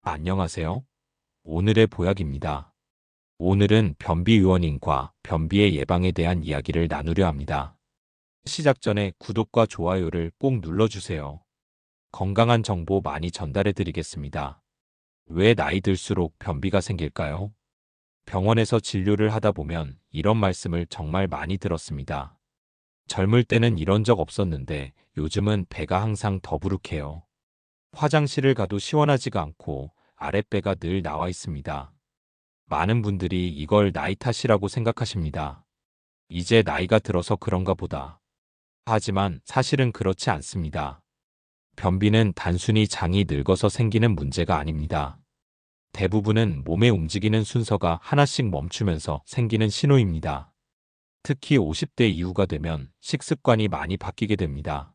안녕하세요. 오늘의 보약입니다. 오늘은 변비의원인과 변비의 예방에 대한 이야기를 나누려 합니다. 시작 전에 구독과 좋아요를 꼭 눌러주세요. 건강한 정보 많이 전달해 드리겠습니다. 왜 나이 들수록 변비가 생길까요? 병원에서 진료를 하다 보면 이런 말씀을 정말 많이 들었습니다. 젊을 때는 이런 적 없었는데 요즘은 배가 항상 더부룩해요. 화장실을 가도 시원하지가 않고 아랫배가 늘 나와 있습니다. 많은 분들이 이걸 나이 탓이라고 생각하십니다. 이제 나이가 들어서 그런가 보다. 하지만 사실은 그렇지 않습니다. 변비는 단순히 장이 늙어서 생기는 문제가 아닙니다. 대부분은 몸의 움직이는 순서가 하나씩 멈추면서 생기는 신호입니다. 특히 50대 이후가 되면 식습관이 많이 바뀌게 됩니다.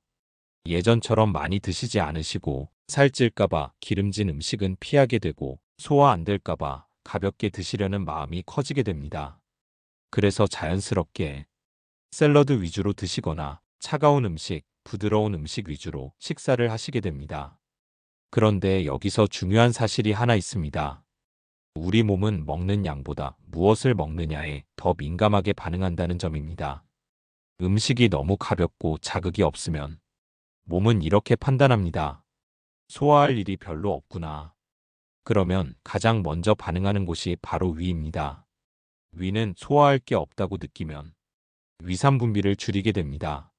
예전처럼 많이 드시지 않으시고 살찔까봐 기름진 음식은 피하게 되고 소화 안 될까봐 가볍게 드시려는 마음이 커지게 됩니다. 그래서 자연스럽게 샐러드 위주로 드시거나 차가운 음식, 부드러운 음식 위주로 식사를 하시게 됩니다. 그런데 여기서 중요한 사실이 하나 있습니다. 우리 몸은 먹는 양보다 무엇을 먹느냐에 더 민감하게 반응한다는 점입니다. 음식이 너무 가볍고 자극이 없으면 몸은 이렇게 판단합니다. 소화할 일이 별로 없구나. 그러면 가장 먼저 반응하는 곳이 바로 위입니다. 위는 소화할 게 없다고 느끼면 위산 분비를 줄이게 됩니다.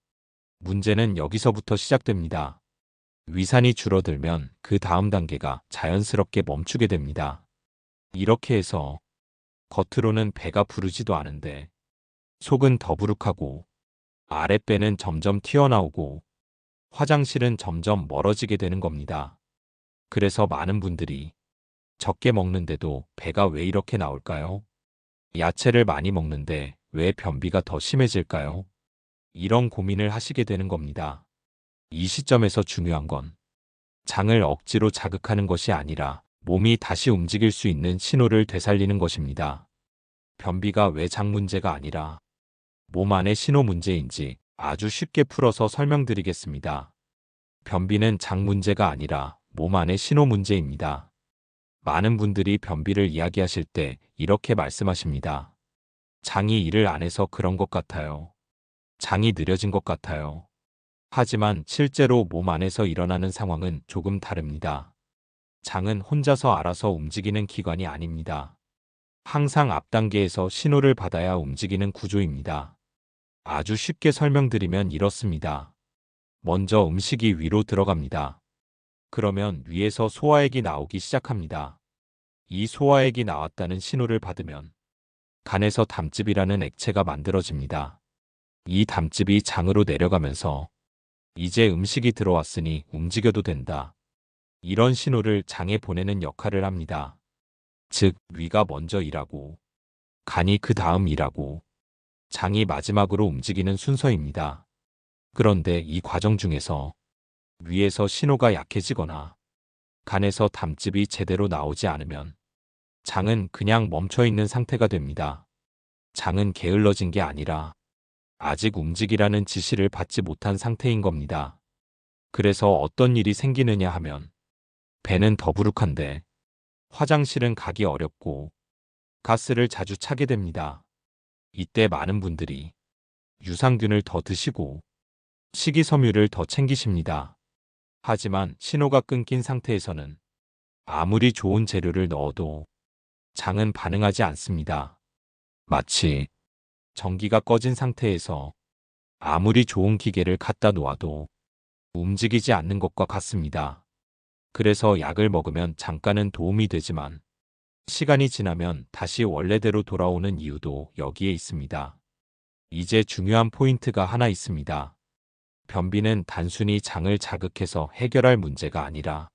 문제는 여기서부터 시작됩니다. 위산이 줄어들면 그 다음 단계가 자연스럽게 멈추게 됩니다. 이렇게 해서 겉으로는 배가 부르지도 않은데 속은 더부룩하고 아랫배는 점점 튀어나오고 화장실은 점점 멀어지게 되는 겁니다. 그래서 많은 분들이 적게 먹는데도 배가 왜 이렇게 나올까요? 야채를 많이 먹는데 왜 변비가 더 심해질까요? 이런 고민을 하시게 되는 겁니다. 이 시점에서 중요한 건 장을 억지로 자극하는 것이 아니라 몸이 다시 움직일 수 있는 신호를 되살리는 것입니다. 변비가 왜 장 문제가 아니라 몸 안의 신호 문제인지 아주 쉽게 풀어서 설명드리겠습니다. 변비는 장 문제가 아니라 몸 안의 신호 문제입니다. 많은 분들이 변비를 이야기하실 때 이렇게 말씀하십니다. 장이 일을 안 해서 그런 것 같아요. 장이 느려진 것 같아요. 하지만 실제로 몸 안에서 일어나는 상황은 조금 다릅니다. 장은 혼자서 알아서 움직이는 기관이 아닙니다. 항상 앞 단계에서 신호를 받아야 움직이는 구조입니다. 아주 쉽게 설명드리면 이렇습니다. 먼저 음식이 위로 들어갑니다. 그러면 위에서 소화액이 나오기 시작합니다. 이 소화액이 나왔다는 신호를 받으면 간에서 담즙이라는 액체가 만들어집니다. 이 담즙이 장으로 내려가면서 이제 음식이 들어왔으니 움직여도 된다. 이런 신호를 장에 보내는 역할을 합니다. 즉, 위가 먼저 일하고 간이 그 다음 일하고 장이 마지막으로 움직이는 순서입니다. 그런데 이 과정 중에서 위에서 신호가 약해지거나 간에서 담즙이 제대로 나오지 않으면 장은 그냥 멈춰 있는 상태가 됩니다. 장은 게을러진 게 아니라 아직 움직이라는 지시를 받지 못한 상태인 겁니다. 그래서 어떤 일이 생기느냐 하면 배는 더부룩한데 화장실은 가기 어렵고 가스를 자주 차게 됩니다. 이때 많은 분들이 유산균을 더 드시고 식이섬유를 더 챙기십니다. 하지만 신호가 끊긴 상태에서는 아무리 좋은 재료를 넣어도 장은 반응하지 않습니다. 마치 전기가 꺼진 상태에서 아무리 좋은 기계를 갖다 놓아도 움직이지 않는 것과 같습니다. 그래서 약을 먹으면 잠깐은 도움이 되지만 시간이 지나면 다시 원래대로 돌아오는 이유도 여기에 있습니다. 이제 중요한 포인트가 하나 있습니다. 변비는 단순히 장을 자극해서 해결할 문제가 아니라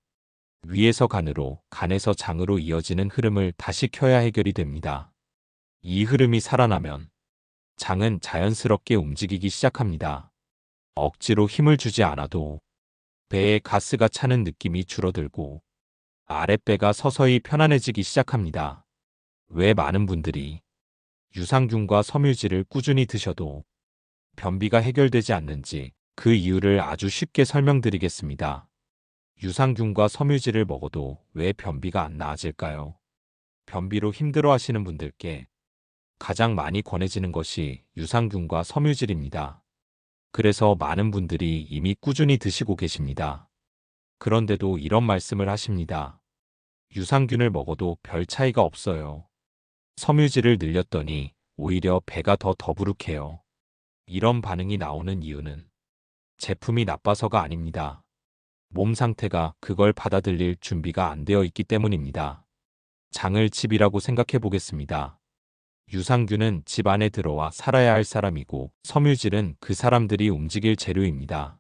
위에서 간으로, 간에서 장으로 이어지는 흐름을 다시 켜야 해결이 됩니다. 이 흐름이 살아나면 장은 자연스럽게 움직이기 시작합니다. 억지로 힘을 주지 않아도 배에 가스가 차는 느낌이 줄어들고 아랫배가 서서히 편안해지기 시작합니다. 왜 많은 분들이 유산균과 섬유질을 꾸준히 드셔도 변비가 해결되지 않는지 그 이유를 아주 쉽게 설명드리겠습니다. 유산균과 섬유질을 먹어도 왜 변비가 안 나아질까요? 변비로 힘들어 하시는 분들께 가장 많이 권해지는 것이 유산균과 섬유질입니다. 그래서 많은 분들이 이미 꾸준히 드시고 계십니다. 그런데도 이런 말씀을 하십니다. 유산균을 먹어도 별 차이가 없어요. 섬유질을 늘렸더니 오히려 배가 더 더부룩해요. 이런 반응이 나오는 이유는 제품이 나빠서가 아닙니다. 몸 상태가 그걸 받아들일 준비가 안 되어 있기 때문입니다. 장을 집이라고 생각해 보겠습니다. 유산균은 집 안에 들어와 살아야 할 사람이고 섬유질은 그 사람들이 움직일 재료입니다.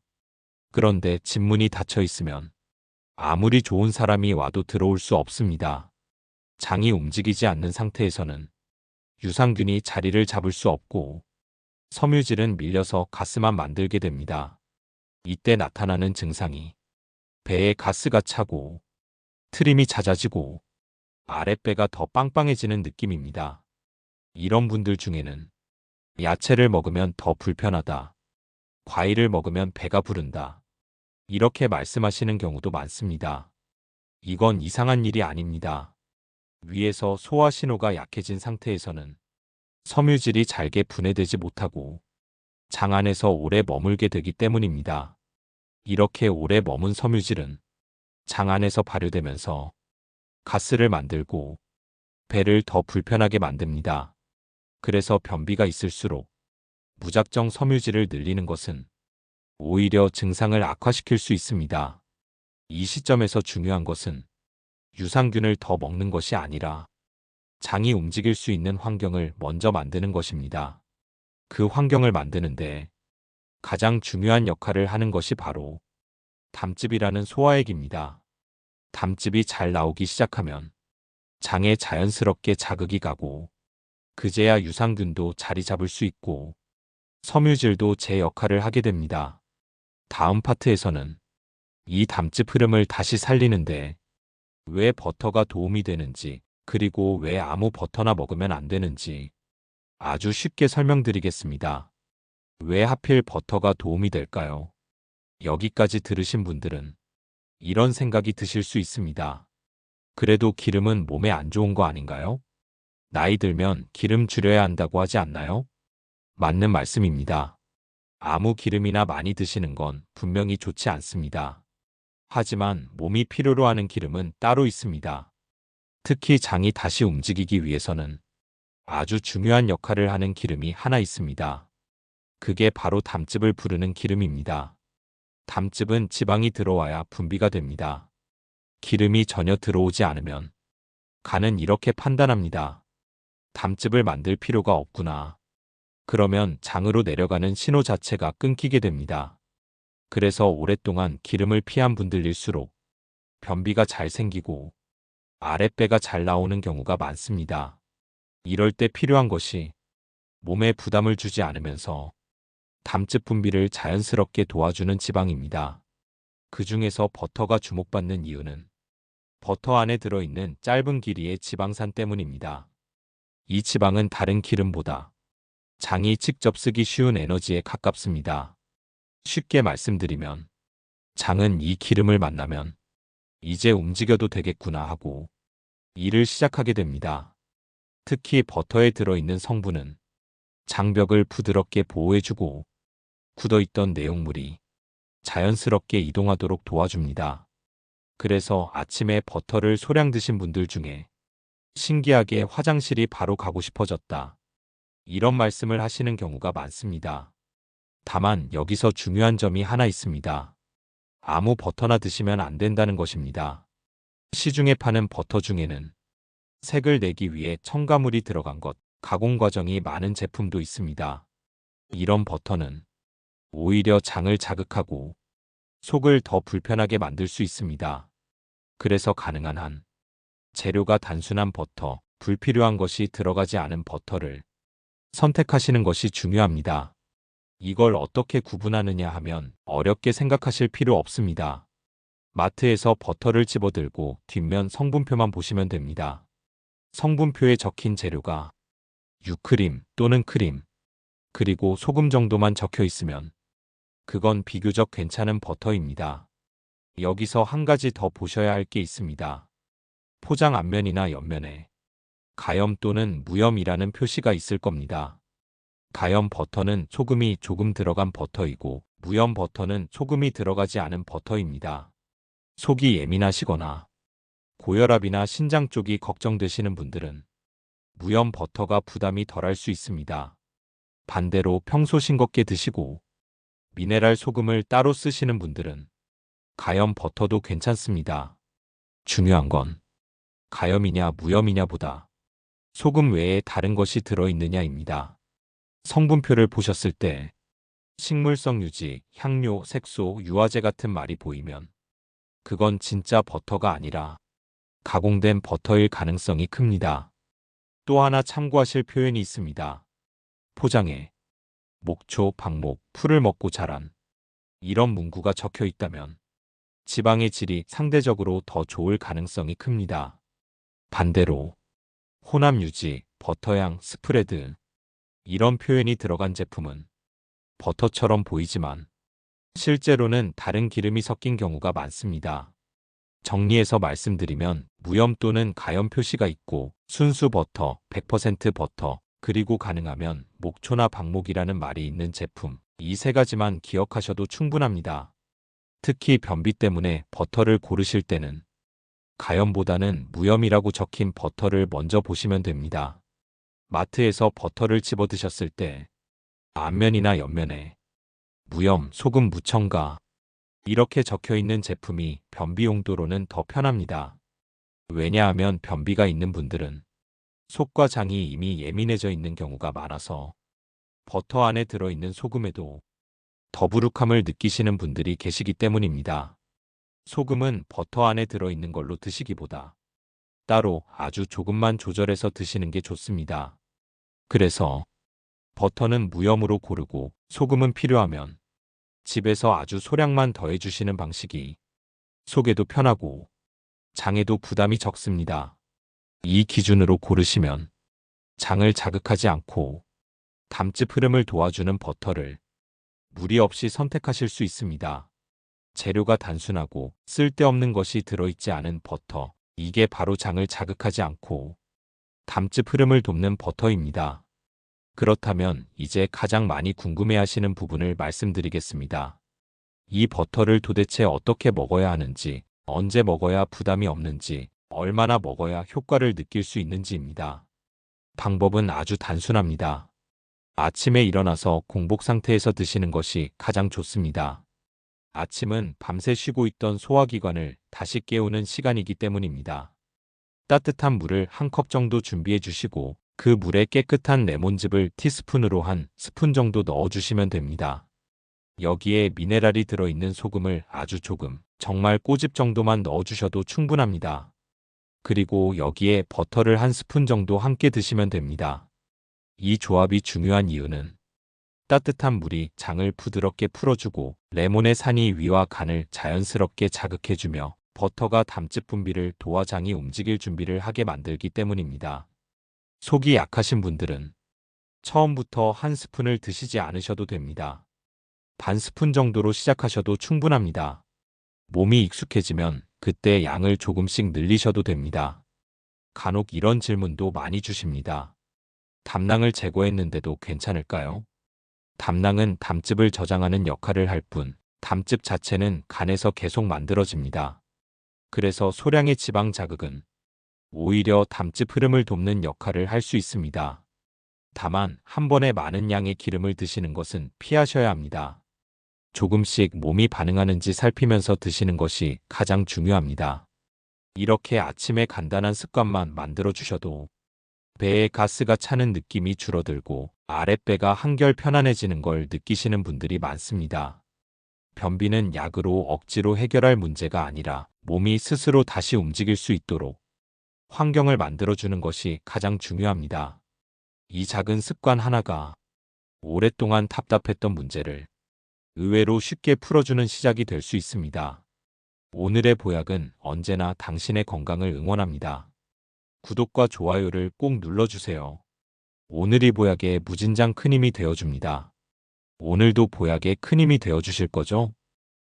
그런데 집 문이 닫혀 있으면 아무리 좋은 사람이 와도 들어올 수 없습니다. 장이 움직이지 않는 상태에서는 유산균이 자리를 잡을 수 없고 섬유질은 밀려서 가스만 만들게 됩니다. 이때 나타나는 증상이 배에 가스가 차고 트림이 잦아지고 아랫배가 더 빵빵해지는 느낌입니다. 이런 분들 중에는 야채를 먹으면 더 불편하다. 과일을 먹으면 배가 부른다. 이렇게 말씀하시는 경우도 많습니다. 이건 이상한 일이 아닙니다. 위에서 소화 신호가 약해진 상태에서는 섬유질이 잘게 분해되지 못하고 장 안에서 오래 머물게 되기 때문입니다. 이렇게 오래 머문 섬유질은 장 안에서 발효되면서 가스를 만들고 배를 더 불편하게 만듭니다. 그래서 변비가 있을수록 무작정 섬유질을 늘리는 것은 오히려 증상을 악화시킬 수 있습니다. 이 시점에서 중요한 것은 유산균을 더 먹는 것이 아니라 장이 움직일 수 있는 환경을 먼저 만드는 것입니다. 그 환경을 만드는데 가장 중요한 역할을 하는 것이 바로 담즙이라는 소화액입니다. 담즙이 잘 나오기 시작하면 장에 자연스럽게 자극이 가고 그제야 유산균도 자리 잡을 수 있고 섬유질도 제 역할을 하게 됩니다. 다음 파트에서는 이 담즙 흐름을 다시 살리는데 왜 버터가 도움이 되는지 그리고 왜 아무 버터나 먹으면 안 되는지 아주 쉽게 설명드리겠습니다. 왜 하필 버터가 도움이 될까요? 여기까지 들으신 분들은 이런 생각이 드실 수 있습니다. 그래도 기름은 몸에 안 좋은 거 아닌가요? 나이 들면 기름 줄여야 한다고 하지 않나요? 맞는 말씀입니다. 아무 기름이나 많이 드시는 건 분명히 좋지 않습니다. 하지만 몸이 필요로 하는 기름은 따로 있습니다. 특히 장이 다시 움직이기 위해서는 아주 중요한 역할을 하는 기름이 하나 있습니다. 그게 바로 담즙을 부르는 기름입니다. 담즙은 지방이 들어와야 분비가 됩니다. 기름이 전혀 들어오지 않으면 간은 이렇게 판단합니다. 담즙을 만들 필요가 없구나. 그러면 장으로 내려가는 신호 자체가 끊기게 됩니다. 그래서 오랫동안 기름을 피한 분들일수록 변비가 잘 생기고 아랫배가 잘 나오는 경우가 많습니다. 이럴 때 필요한 것이 몸에 부담을 주지 않으면서 담즙 분비를 자연스럽게 도와주는 지방입니다. 그 중에서 버터가 주목받는 이유는 버터 안에 들어있는 짧은 길이의 지방산 때문입니다. 이 지방은 다른 기름보다 장이 직접 쓰기 쉬운 에너지에 가깝습니다. 쉽게 말씀드리면 장은 이 기름을 만나면 이제 움직여도 되겠구나 하고 일을 시작하게 됩니다. 특히 버터에 들어있는 성분은 장벽을 부드럽게 보호해주고 굳어있던 내용물이 자연스럽게 이동하도록 도와줍니다. 그래서 아침에 버터를 소량 드신 분들 중에 신기하게 화장실이 바로 가고 싶어졌다. 이런 말씀을 하시는 경우가 많습니다. 다만 여기서 중요한 점이 하나 있습니다. 아무 버터나 드시면 안 된다는 것입니다. 시중에 파는 버터 중에는 색을 내기 위해 첨가물이 들어간 것, 가공 과정이 많은 제품도 있습니다. 이런 버터는 오히려 장을 자극하고 속을 더 불편하게 만들 수 있습니다. 그래서 가능한 한 재료가 단순한 버터, 불필요한 것이 들어가지 않은 버터를 선택하시는 것이 중요합니다. 이걸 어떻게 구분하느냐 하면 어렵게 생각하실 필요 없습니다. 마트에서 버터를 집어들고 뒷면 성분표만 보시면 됩니다. 성분표에 적힌 재료가 유크림 또는 크림, 그리고 소금 정도만 적혀 있으면 그건 비교적 괜찮은 버터입니다. 여기서 한 가지 더 보셔야 할 게 있습니다. 포장 앞면이나 옆면에 가염 또는 무염이라는 표시가 있을 겁니다. 가염 버터는 소금이 조금 들어간 버터이고 무염 버터는 소금이 들어가지 않은 버터입니다. 속이 예민하시거나 고혈압이나 신장 쪽이 걱정되시는 분들은 무염 버터가 부담이 덜할 수 있습니다. 반대로 평소 싱겁게 드시고 미네랄 소금을 따로 쓰시는 분들은 가염 버터도 괜찮습니다. 중요한 건 가염이냐 무염이냐보다 소금 외에 다른 것이 들어있느냐입니다. 성분표를 보셨을 때 식물성 유지, 향료, 색소, 유화제 같은 말이 보이면 그건 진짜 버터가 아니라 가공된 버터일 가능성이 큽니다. 또 하나 참고하실 표현이 있습니다. 포장에 목초, 박목, 풀을 먹고 자란 이런 문구가 적혀 있다면 지방의 질이 상대적으로 더 좋을 가능성이 큽니다. 반대로 혼합 유지, 버터향, 스프레드 이런 표현이 들어간 제품은 버터처럼 보이지만 실제로는 다른 기름이 섞인 경우가 많습니다. 정리해서 말씀드리면 무염 또는 가염 표시가 있고 순수 버터, 100% 버터, 그리고 가능하면 목초나 박목이라는 말이 있는 제품 이 세 가지만 기억하셔도 충분합니다. 특히 변비 때문에 버터를 고르실 때는 가염보다는 무염이라고 적힌 버터를 먼저 보시면 됩니다. 마트에서 버터를 집어 드셨을 때 앞면이나 옆면에 무염, 소금 무첨가 이렇게 적혀 있는 제품이 변비 용도로는 더 편합니다. 왜냐하면 변비가 있는 분들은 속과 장이 이미 예민해져 있는 경우가 많아서 버터 안에 들어있는 소금에도 더부룩함을 느끼시는 분들이 계시기 때문입니다. 소금은 버터 안에 들어있는 걸로 드시기보다 따로 아주 조금만 조절해서 드시는 게 좋습니다. 그래서 버터는 무염으로 고르고 소금은 필요하면 집에서 아주 소량만 더해주시는 방식이 속에도 편하고 장에도 부담이 적습니다. 이 기준으로 고르시면 장을 자극하지 않고 담즙 흐름을 도와주는 버터를 무리 없이 선택하실 수 있습니다. 재료가 단순하고 쓸데없는 것이 들어있지 않은 버터, 이게 바로 장을 자극하지 않고 담즙 흐름을 돕는 버터입니다. 그렇다면 이제 가장 많이 궁금해하시는 부분을 말씀드리겠습니다. 이 버터를 도대체 어떻게 먹어야 하는지, 언제 먹어야 부담이 없는지, 얼마나 먹어야 효과를 느낄 수 있는지입니다. 방법은 아주 단순합니다. 아침에 일어나서 공복 상태에서 드시는 것이 가장 좋습니다. 아침은 밤새 쉬고 있던 소화기관을 다시 깨우는 시간이기 때문입니다. 따뜻한 물을 한 컵 정도 준비해 주시고 그 물에 깨끗한 레몬즙을 티스푼으로 한 스푼 정도 넣어주시면 됩니다. 여기에 미네랄이 들어있는 소금을 아주 조금, 정말 꼬집 정도만 넣어주셔도 충분합니다. 그리고 여기에 버터를 한 스푼 정도 함께 드시면 됩니다. 이 조합이 중요한 이유는 따뜻한 물이 장을 부드럽게 풀어주고 레몬의 산이 위와 간을 자연스럽게 자극해주며 버터가 담즙 분비를 도와 장이 움직일 준비를 하게 만들기 때문입니다. 속이 약하신 분들은 처음부터 한 스푼을 드시지 않으셔도 됩니다. 반 스푼 정도로 시작하셔도 충분합니다. 몸이 익숙해지면 그때 양을 조금씩 늘리셔도 됩니다. 간혹 이런 질문도 많이 주십니다. 담낭을 제거했는데도 괜찮을까요? 담낭은 담즙을 저장하는 역할을 할 뿐, 담즙 자체는 간에서 계속 만들어집니다. 그래서 소량의 지방 자극은 오히려 담즙 흐름을 돕는 역할을 할 수 있습니다. 다만 한 번에 많은 양의 기름을 드시는 것은 피하셔야 합니다. 조금씩 몸이 반응하는지 살피면서 드시는 것이 가장 중요합니다. 이렇게 아침에 간단한 습관만 만들어 주셔도 배에 가스가 차는 느낌이 줄어들고 아랫배가 한결 편안해지는 걸 느끼시는 분들이 많습니다. 변비는 약으로 억지로 해결할 문제가 아니라 몸이 스스로 다시 움직일 수 있도록 환경을 만들어주는 것이 가장 중요합니다. 이 작은 습관 하나가 오랫동안 답답했던 문제를 의외로 쉽게 풀어주는 시작이 될 수 있습니다. 오늘의 보약은 언제나 당신의 건강을 응원합니다. 구독과 좋아요를 꼭 눌러주세요. 오늘이 보약에 무진장 큰 힘이 되어줍니다. 오늘도 보약에 큰 힘이 되어주실 거죠?